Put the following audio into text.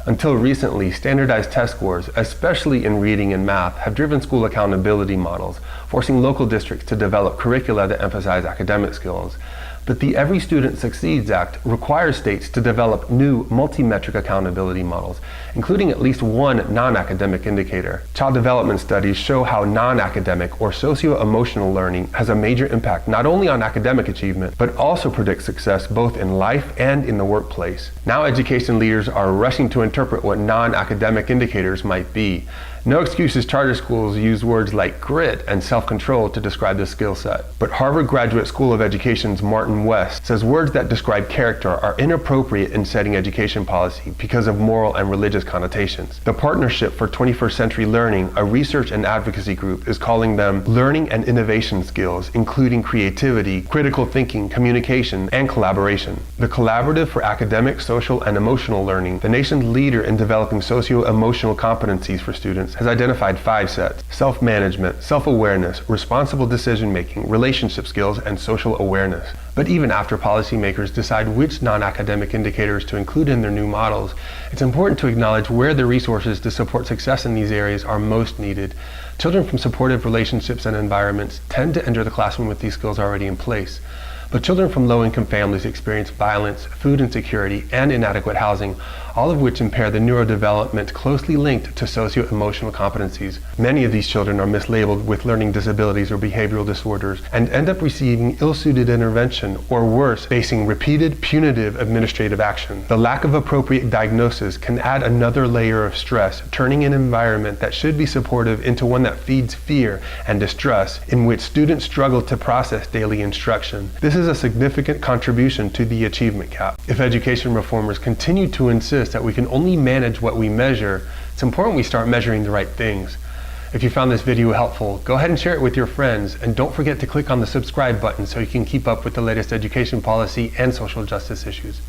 Until recently, standardized test scores, especially in reading and math, have driven school accountability models, forcing local districts to develop curricula that emphasize academic skills. But the Every Student Succeeds Act requires states to develop new multi-metric accountability models, including at least one non-academic indicator. Child development studies show how non-academic or socio-emotional learning has a major impact not only on academic achievement, but also predicts success both in life and in the workplace. Now education leaders are rushing to interpret what non-academic indicators might be. No excuses charter schools use words like grit and self-control to describe this skill set. But Harvard Graduate School of Education's Martin West says words that describe character are inappropriate in setting education policy because of moral and religious connotations. The Partnership for 21st Century Learning, a research and advocacy group, is calling them learning and innovation skills, including creativity, critical thinking, communication, and collaboration. The Collaborative for Academic, Social, and Emotional Learning, the nation's leader in developing socio-emotional competencies for students, has identified 5 sets: self-management, self-awareness, responsible decision-making, relationship skills, and social awareness. But even after policymakers decide which non-academic indicators to include in their new models, it's important to acknowledge where the resources to support success in these areas are most needed. Children from supportive relationships and environments tend to enter the classroom with these skills already in place. But children from low-income families experience violence, food insecurity, and inadequate housing, all of which impair the neurodevelopment closely linked to socio-emotional competencies. Many of these children are mislabeled with learning disabilities or behavioral disorders and end up receiving ill-suited intervention, or worse, facing repeated punitive administrative action. The lack of appropriate diagnosis can add another layer of stress, turning an environment that should be supportive into one that feeds fear and distrust, in which students struggle to process daily instruction. This is a significant contribution to the achievement gap. If education reformers continue to insist that we can only manage what we measure, it's important we start measuring the right things. If you found this video helpful, go ahead and share it with your friends, and don't forget to click on the subscribe button so you can keep up with the latest education policy and social justice issues.